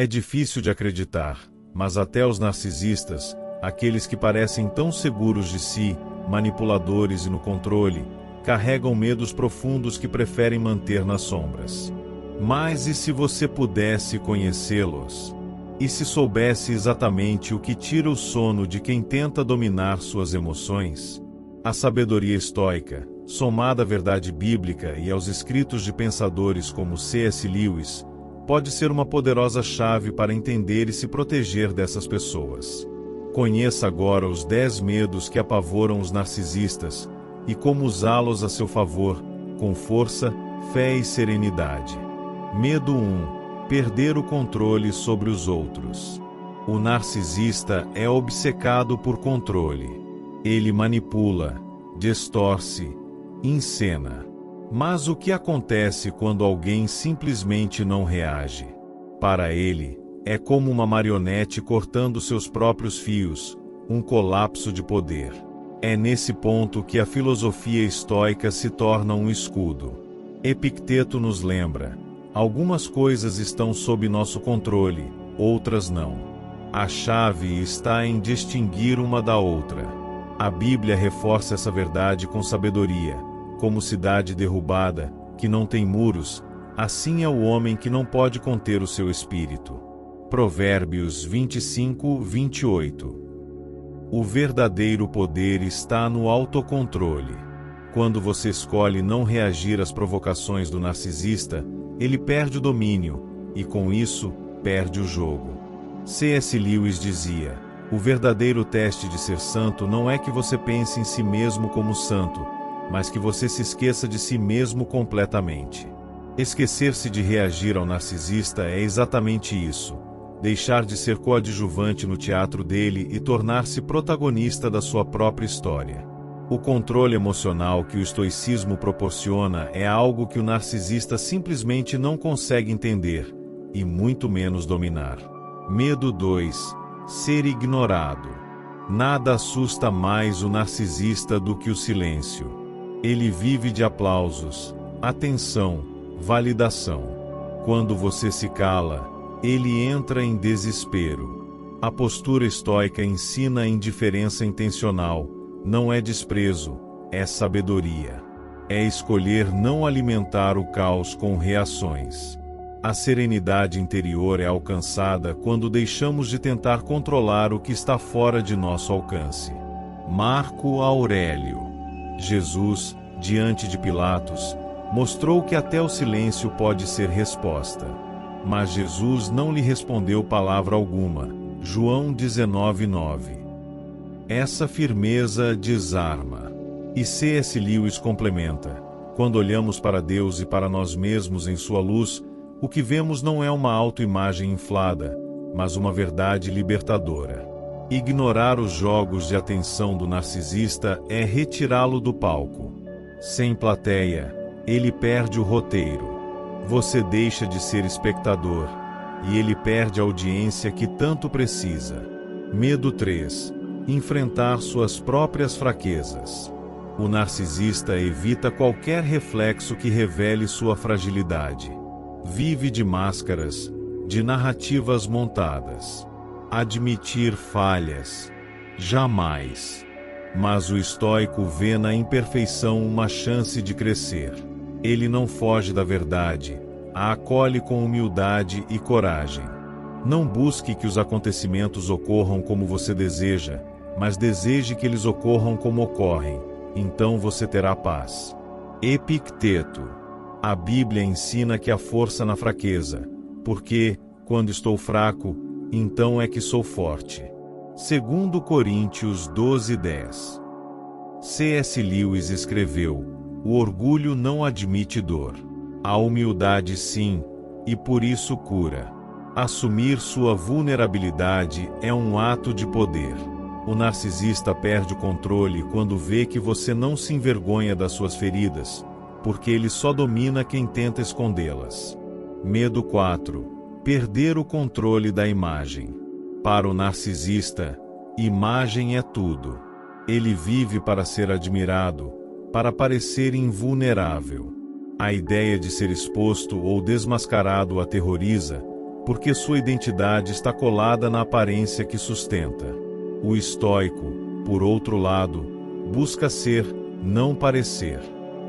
É difícil de acreditar, mas até os narcisistas, aqueles que parecem tão seguros de si, manipuladores e no controle, carregam medos profundos que preferem manter nas sombras. Mas e se você pudesse conhecê-los? E se soubesse exatamente o que tira o sono de quem tenta dominar suas emoções? A sabedoria estoica, somada à verdade bíblica e aos escritos de pensadores como C.S. Lewis, pode ser uma poderosa chave para entender e se proteger dessas pessoas. Conheça agora os 10 medos que apavoram os narcisistas e como usá-los a seu favor, com força, fé e serenidade. Medo 1. Perder o controle sobre os outros. O narcisista é obcecado por controle. Ele manipula, distorce, encena. Mas o que acontece quando alguém simplesmente não reage? Para ele, é como uma marionete cortando seus próprios fios, um colapso de poder. É nesse ponto que a filosofia estoica se torna um escudo. Epicteto nos lembra: algumas coisas estão sob nosso controle, outras não. A chave está em distinguir uma da outra. A Bíblia reforça essa verdade com sabedoria. Como cidade derrubada, que não tem muros, assim é o homem que não pode conter o seu espírito. Provérbios 25, 28. O verdadeiro poder está no autocontrole. Quando você escolhe não reagir às provocações do narcisista, ele perde o domínio, e com isso, perde o jogo. C.S. Lewis dizia: o verdadeiro teste de ser santo não é que você pense em si mesmo como santo, mas que você se esqueça de si mesmo completamente. Esquecer-se de reagir ao narcisista é exatamente isso: deixar de ser coadjuvante no teatro dele e tornar-se protagonista da sua própria história. O controle emocional que o estoicismo proporciona é algo que o narcisista simplesmente não consegue entender, e muito menos dominar. Medo 2. Ser ignorado. Nada assusta mais o narcisista do que o silêncio. Ele vive de aplausos, atenção, validação. Quando você se cala, ele entra em desespero. A postura estoica ensina a indiferença intencional. Não é desprezo, é sabedoria. É escolher não alimentar o caos com reações. A serenidade interior é alcançada quando deixamos de tentar controlar o que está fora de nosso alcance. Marco Aurélio. Jesus, diante de Pilatos, mostrou que até o silêncio pode ser resposta. Mas Jesus não lhe respondeu palavra alguma. João 19:9. Essa firmeza desarma. E C.S. Lewis complementa: quando olhamos para Deus e para nós mesmos em sua luz, o que vemos não é uma autoimagem inflada, mas uma verdade libertadora. Ignorar os jogos de atenção do narcisista é retirá-lo do palco. Sem plateia, ele perde o roteiro. Você deixa de ser espectador, e ele perde a audiência que tanto precisa. Medo 3. Enfrentar suas próprias fraquezas. O narcisista evita qualquer reflexo que revele sua fragilidade. Vive de máscaras, de narrativas montadas. Admitir falhas. Jamais. Mas o estoico vê na imperfeição uma chance de crescer. Ele não foge da verdade, a acolhe com humildade e coragem. Não busque que os acontecimentos ocorram como você deseja, mas deseje que eles ocorram como ocorrem, então você terá paz. Epicteto. A Bíblia ensina que há força na fraqueza, porque, quando estou fraco, então é que sou forte. 2 Coríntios 12:10. C.S. Lewis escreveu: o orgulho não admite dor. A humildade sim, e por isso cura. Assumir sua vulnerabilidade é um ato de poder. O narcisista perde o controle quando vê que você não se envergonha das suas feridas, porque ele só domina quem tenta escondê-las. Medo 4. Perder o controle da imagem. Para o narcisista, imagem é tudo. Ele vive para ser admirado, para parecer invulnerável. A ideia de ser exposto ou desmascarado o aterroriza, porque sua identidade está colada na aparência que sustenta. O estoico, por outro lado, busca ser, não parecer.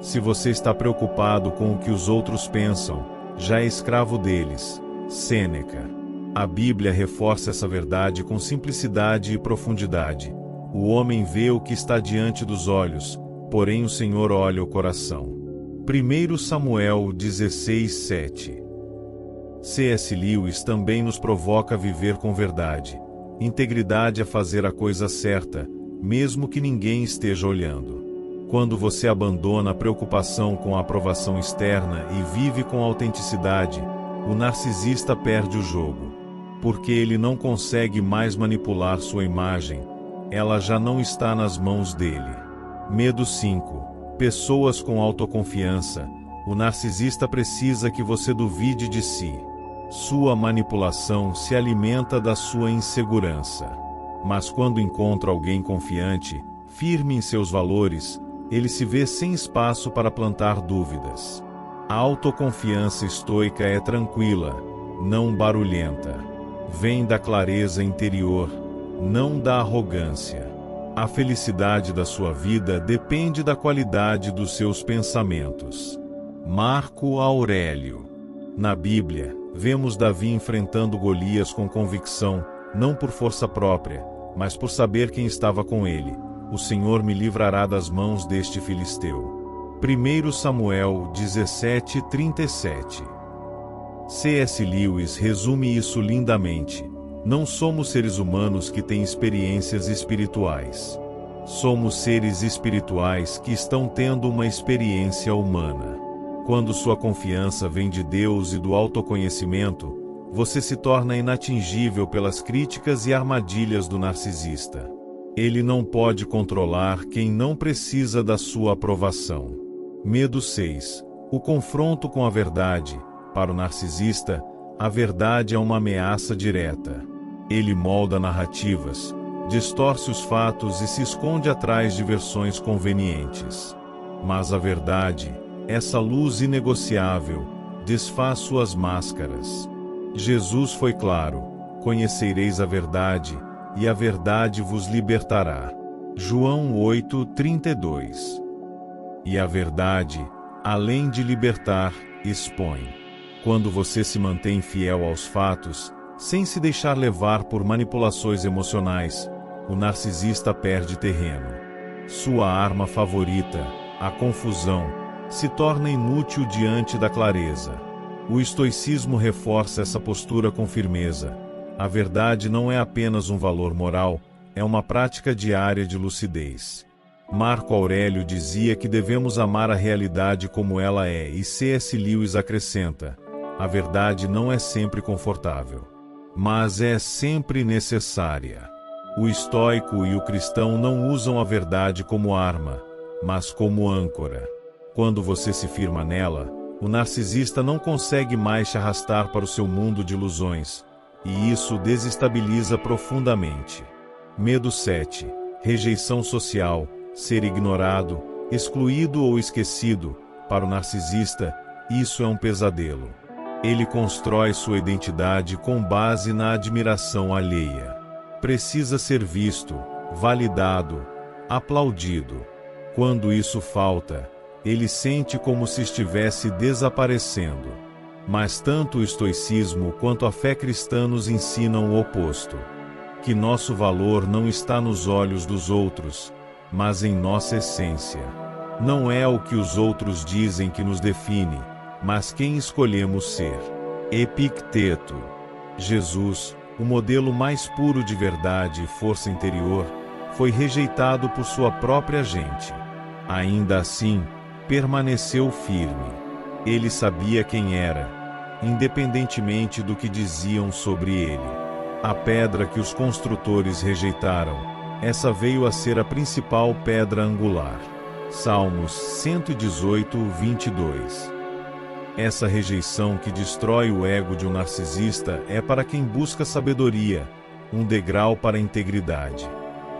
Se você está preocupado com o que os outros pensam, já é escravo deles. Sêneca. A Bíblia reforça essa verdade com simplicidade e profundidade. O homem vê o que está diante dos olhos, porém o Senhor olha o coração. 1 Samuel 16:7. C.S. Lewis também nos provoca a viver com verdade. Integridade é fazer a coisa certa, mesmo que ninguém esteja olhando. Quando você abandona a preocupação com a aprovação externa e vive com autenticidade, o narcisista perde o jogo. Porque ele não consegue mais manipular sua imagem, ela já não está nas mãos dele. Medo 5. Pessoas com autoconfiança. O narcisista precisa que você duvide de si. Sua manipulação se alimenta da sua insegurança. Mas quando encontra alguém confiante, firme em seus valores, ele se vê sem espaço para plantar dúvidas. A autoconfiança estoica é tranquila, não barulhenta. Vem da clareza interior, não da arrogância. A felicidade da sua vida depende da qualidade dos seus pensamentos. Marco Aurélio. Na Bíblia, vemos Davi enfrentando Golias com convicção, não por força própria, mas por saber quem estava com ele. O Senhor me livrará das mãos deste filisteu. 1 Samuel 17:37. C.S. Lewis resume isso lindamente. Não somos seres humanos que têm experiências espirituais. Somos seres espirituais que estão tendo uma experiência humana. Quando sua confiança vem de Deus e do autoconhecimento, você se torna inatingível pelas críticas e armadilhas do narcisista. Ele não pode controlar quem não precisa da sua aprovação. Medo 6. O confronto com a verdade. Para o narcisista, a verdade é uma ameaça direta. Ele molda narrativas, distorce os fatos e se esconde atrás de versões convenientes. Mas a verdade, essa luz inegociável, desfaz suas máscaras. Jesus foi claro: conhecereis a verdade, e a verdade vos libertará. João 8:32. E a verdade, além de libertar, expõe. Quando você se mantém fiel aos fatos, sem se deixar levar por manipulações emocionais, o narcisista perde terreno. Sua arma favorita, a confusão, se torna inútil diante da clareza. O estoicismo reforça essa postura com firmeza. A verdade não é apenas um valor moral, é uma prática diária de lucidez. Marco Aurélio dizia que devemos amar a realidade como ela é, e C.S. Lewis acrescenta: a verdade não é sempre confortável, mas é sempre necessária. O estoico e o cristão não usam a verdade como arma, mas como âncora. Quando você se firma nela, o narcisista não consegue mais te arrastar para o seu mundo de ilusões, e isso desestabiliza profundamente. Medo 7. Rejeição social, ser ignorado, excluído ou esquecido. Para o narcisista, isso é um pesadelo. Ele constrói sua identidade com base na admiração alheia. Precisa ser visto, validado, aplaudido. Quando isso falta, ele sente como se estivesse desaparecendo. Mas tanto o estoicismo quanto a fé cristã nos ensinam o oposto. Que nosso valor não está nos olhos dos outros, mas em nossa essência. Não é o que os outros dizem que nos define, mas quem escolhemos ser. Epicteto. Jesus, o modelo mais puro de verdade e força interior, foi rejeitado por sua própria gente. Ainda assim, permaneceu firme. Ele sabia quem era, independentemente do que diziam sobre ele. A pedra que os construtores rejeitaram, essa veio a ser a principal pedra angular. Salmos 118:22. Essa rejeição que destrói o ego de um narcisista é para quem busca sabedoria, um degrau para a integridade.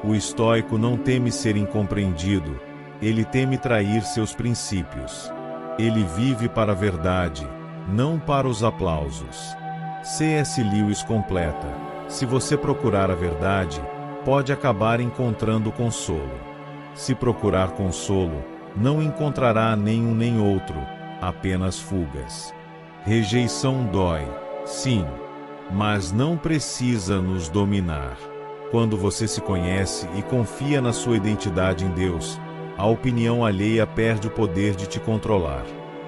O estoico não teme ser incompreendido, ele teme trair seus princípios. Ele vive para a verdade, não para os aplausos. C.S. Lewis completa: se você procurar a verdade, pode acabar encontrando consolo. Se procurar consolo, não encontrará nenhum nem outro, apenas fugas. Rejeição dói, sim, mas não precisa nos dominar. Quando você se conhece e confia na sua identidade em Deus, a opinião alheia perde o poder de te controlar.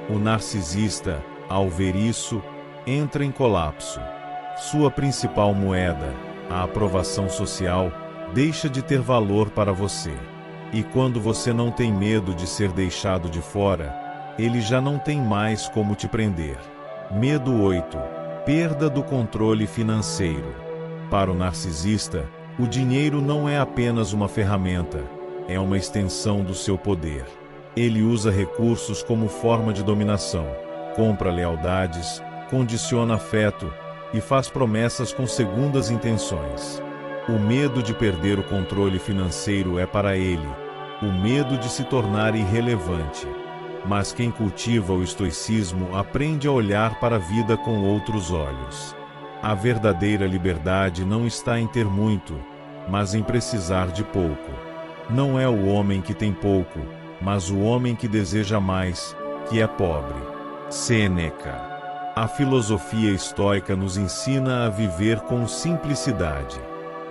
O narcisista, ao ver isso, entra em colapso. Sua principal moeda, a aprovação social, deixa de ter valor para você. E quando você não tem medo de ser deixado de fora, ele já não tem mais como te prender. Medo 8. Perda do controle financeiro. Para o narcisista, o dinheiro não é apenas uma ferramenta, é uma extensão do seu poder. Ele usa recursos como forma de dominação, compra lealdades, condiciona afeto e faz promessas com segundas intenções. O medo de perder o controle financeiro é para ele o medo de se tornar irrelevante. Mas quem cultiva o estoicismo aprende a olhar para a vida com outros olhos. A verdadeira liberdade não está em ter muito, mas em precisar de pouco. Não é o homem que tem pouco, mas o homem que deseja mais, que é pobre. Sêneca. A filosofia estoica nos ensina a viver com simplicidade.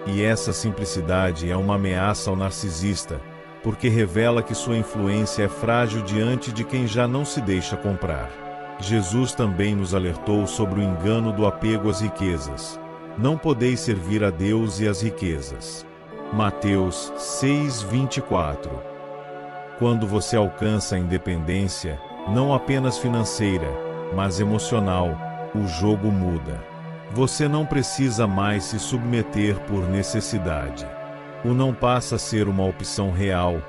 E essa simplicidade é uma ameaça ao narcisista, porque revela que sua influência é frágil diante de quem já não se deixa comprar. Jesus também nos alertou sobre o engano do apego às riquezas. Não podeis servir a Deus e às riquezas. Mateus 6:24. Quando você alcança a independência, não apenas financeira, mas emocional, o jogo muda. Você não precisa mais se submeter por necessidade. O não passa a ser uma opção real,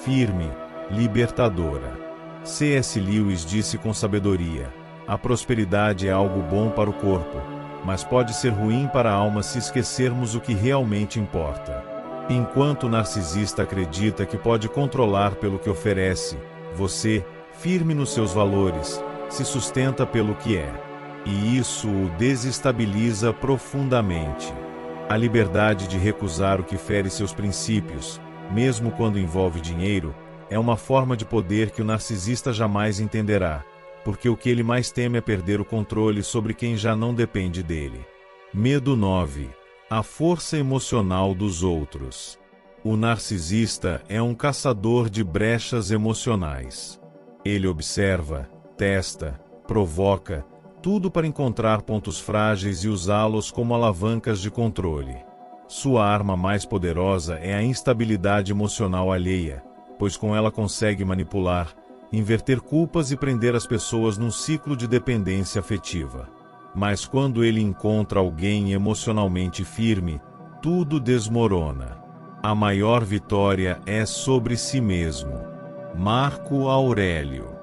firme, libertadora. C.S. Lewis disse com sabedoria: a prosperidade é algo bom para o corpo, mas pode ser ruim para a alma se esquecermos o que realmente importa. Enquanto o narcisista acredita que pode controlar pelo que oferece, você, firme nos seus valores, se sustenta pelo que é. E isso o desestabiliza profundamente. A liberdade de recusar o que fere seus princípios, mesmo quando envolve dinheiro, é uma forma de poder que o narcisista jamais entenderá, porque o que ele mais teme é perder o controle sobre quem já não depende dele. Medo 9. A força emocional dos outros. O narcisista é um caçador de brechas emocionais. Ele observa, testa, provoca, tudo para encontrar pontos frágeis e usá-los como alavancas de controle. Sua arma mais poderosa é a instabilidade emocional alheia, pois com ela consegue manipular, inverter culpas e prender as pessoas num ciclo de dependência afetiva. Mas quando ele encontra alguém emocionalmente firme, tudo desmorona. A maior vitória é sobre si mesmo. Marco Aurélio.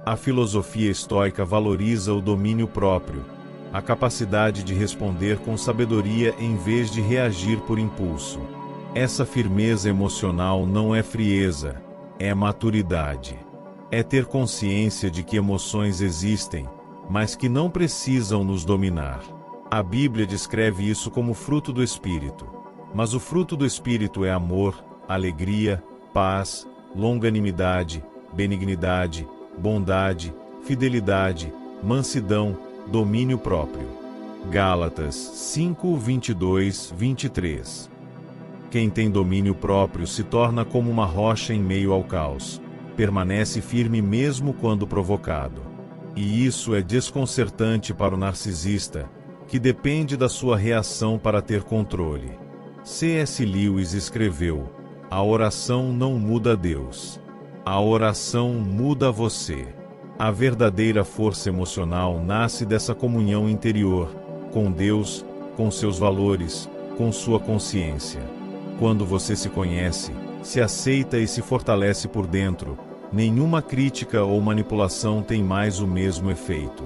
A filosofia estoica valoriza o domínio próprio, a capacidade de responder com sabedoria em vez de reagir por impulso. Essa firmeza emocional não é frieza, é maturidade. É ter consciência de que emoções existem, mas que não precisam nos dominar. A Bíblia descreve isso como fruto do Espírito. Mas o fruto do Espírito é amor, alegria, paz, longanimidade, benignidade, bondade, fidelidade, mansidão, domínio próprio. Gálatas 5:22-23. Quem tem domínio próprio se torna como uma rocha em meio ao caos. Permanece firme mesmo quando provocado. E isso é desconcertante para o narcisista, que depende da sua reação para ter controle. C.S. Lewis escreveu: a oração não muda Deus. A oração muda você. A verdadeira força emocional nasce dessa comunhão interior, com Deus, com seus valores, com sua consciência. Quando você se conhece, se aceita e se fortalece por dentro, nenhuma crítica ou manipulação tem mais o mesmo efeito.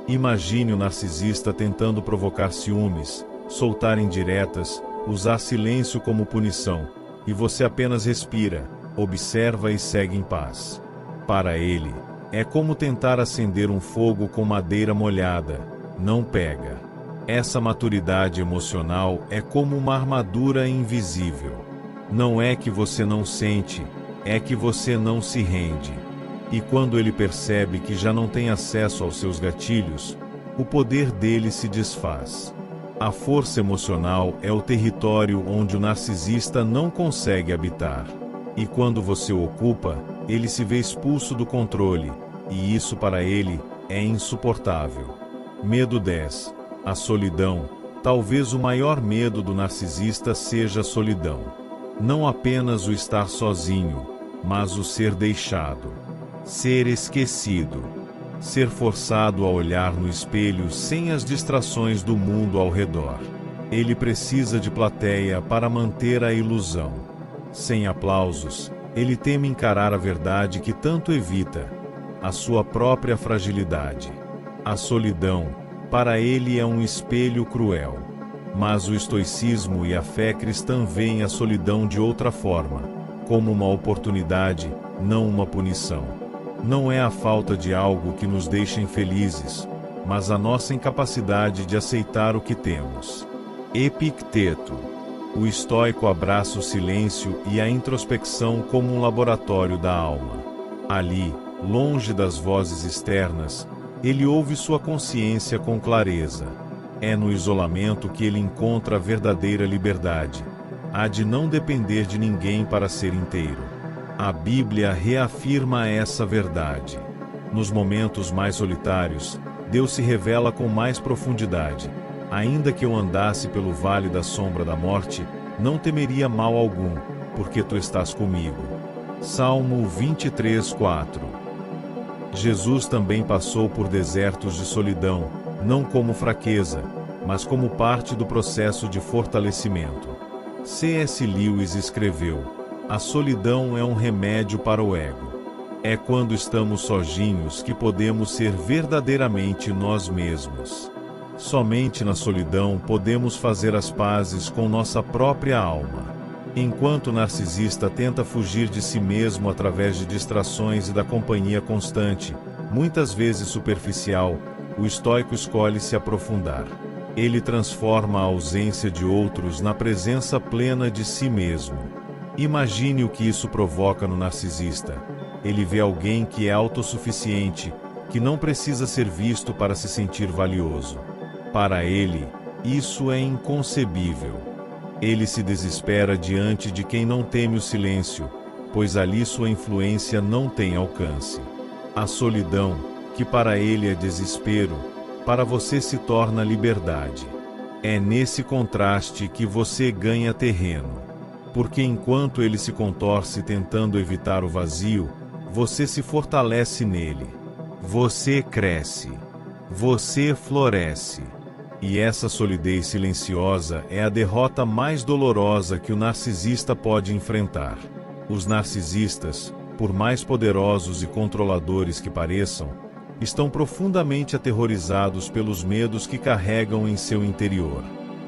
Imagine o narcisista tentando provocar ciúmes, soltar indiretas, usar silêncio como punição, e você apenas respira, observa e segue em paz. Para ele, é como tentar acender um fogo com madeira molhada, não pega. Essa maturidade emocional é como uma armadura invisível. Não é que você não sente, é que você não se rende. E quando ele percebe que já não tem acesso aos seus gatilhos, o poder dele se desfaz. A força emocional é o território onde o narcisista não consegue habitar. E quando você o ocupa, ele se vê expulso do controle, e isso para ele é insuportável. Medo 10. A solidão. Talvez o maior medo do narcisista seja a solidão. Não apenas o estar sozinho, mas o ser deixado. Ser esquecido. Ser forçado a olhar no espelho sem as distrações do mundo ao redor. Ele precisa de plateia para manter a ilusão. Sem aplausos, ele teme encarar a verdade que tanto evita, a sua própria fragilidade. A solidão, para ele, é um espelho cruel. Mas o estoicismo e a fé cristã veem a solidão de outra forma, como uma oportunidade, não uma punição. Não é a falta de algo que nos deixa infelizes, mas a nossa incapacidade de aceitar o que temos. Epicteto. O estoico abraça o silêncio e a introspecção como um laboratório da alma. Ali, longe das vozes externas, ele ouve sua consciência com clareza. É no isolamento que ele encontra a verdadeira liberdade, a de não depender de ninguém para ser inteiro. A Bíblia reafirma essa verdade. Nos momentos mais solitários, Deus se revela com mais profundidade. Ainda que eu andasse pelo vale da sombra da morte, não temeria mal algum, porque tu estás comigo. Salmo 23:4. Jesus também passou por desertos de solidão, não como fraqueza, mas como parte do processo de fortalecimento. C.S. Lewis escreveu: a solidão é um remédio para o ego. É quando estamos sozinhos que podemos ser verdadeiramente nós mesmos. Somente na solidão podemos fazer as pazes com nossa própria alma. Enquanto o narcisista tenta fugir de si mesmo através de distrações e da companhia constante, muitas vezes superficial, o estoico escolhe se aprofundar. Ele transforma a ausência de outros na presença plena de si mesmo. Imagine o que isso provoca no narcisista. Ele vê alguém que é autossuficiente, que não precisa ser visto para se sentir valioso. Para ele, isso é inconcebível. Ele se desespera diante de quem não teme o silêncio, pois ali sua influência não tem alcance. A solidão, que para ele é desespero, para você se torna liberdade. É nesse contraste que você ganha terreno. Porque enquanto ele se contorce tentando evitar o vazio, você se fortalece nele. Você cresce. Você floresce. E essa solidez silenciosa é a derrota mais dolorosa que o narcisista pode enfrentar. Os narcisistas, por mais poderosos e controladores que pareçam, estão profundamente aterrorizados pelos medos que carregam em seu interior.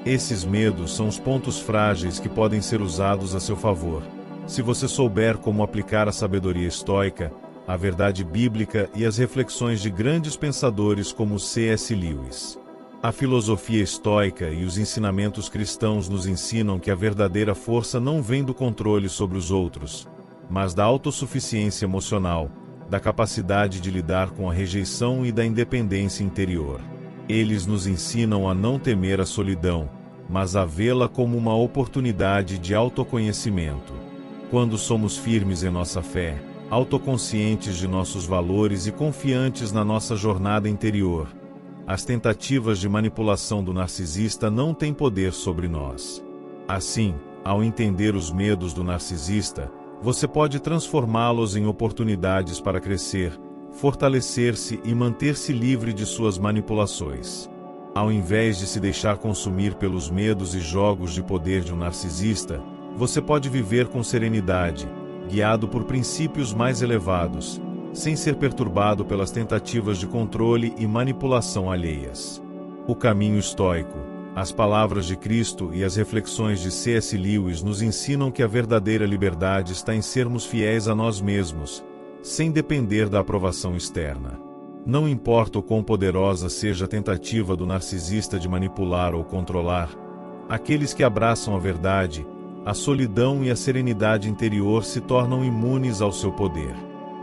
Esses medos são os pontos frágeis que podem ser usados a seu favor, se você souber como aplicar a sabedoria estoica, a verdade bíblica e as reflexões de grandes pensadores como C.S. Lewis. A filosofia estoica e os ensinamentos cristãos nos ensinam que a verdadeira força não vem do controle sobre os outros, mas da autossuficiência emocional, da capacidade de lidar com a rejeição e da independência interior. Eles nos ensinam a não temer a solidão, mas a vê-la como uma oportunidade de autoconhecimento. Quando somos firmes em nossa fé, autoconscientes de nossos valores e confiantes na nossa jornada interior, as tentativas de manipulação do narcisista não têm poder sobre nós. Assim, ao entender os medos do narcisista, você pode transformá-los em oportunidades para crescer, fortalecer-se e manter-se livre de suas manipulações. Ao invés de se deixar consumir pelos medos e jogos de poder de um narcisista, você pode viver com serenidade, guiado por princípios mais elevados, sem ser perturbado pelas tentativas de controle e manipulação alheias. O caminho estoico, as palavras de Cristo e as reflexões de C.S. Lewis nos ensinam que a verdadeira liberdade está em sermos fiéis a nós mesmos, sem depender da aprovação externa. Não importa o quão poderosa seja a tentativa do narcisista de manipular ou controlar, aqueles que abraçam a verdade, a solidão e a serenidade interior se tornam imunes ao seu poder.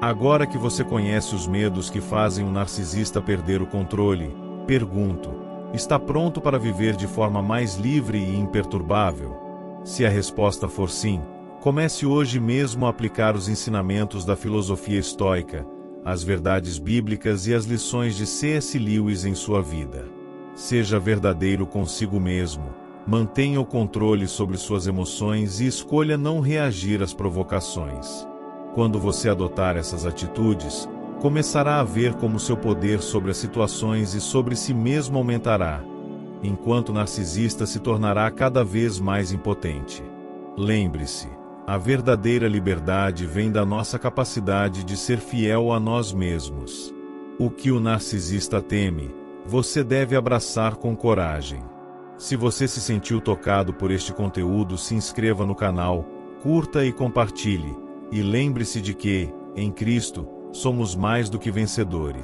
Agora que você conhece os medos que fazem um narcisista perder o controle, pergunto: está pronto para viver de forma mais livre e imperturbável? Se a resposta for sim, comece hoje mesmo a aplicar os ensinamentos da filosofia estoica, as verdades bíblicas e as lições de C.S. Lewis em sua vida. Seja verdadeiro consigo mesmo, mantenha o controle sobre suas emoções e escolha não reagir às provocações. Quando você adotar essas atitudes, começará a ver como seu poder sobre as situações e sobre si mesmo aumentará, enquanto o narcisista se tornará cada vez mais impotente. Lembre-se, a verdadeira liberdade vem da nossa capacidade de ser fiel a nós mesmos. O que o narcisista teme, você deve abraçar com coragem. Se você se sentiu tocado por este conteúdo, se inscreva no canal, curta e compartilhe, e lembre-se de que, em Cristo, somos mais do que vencedores.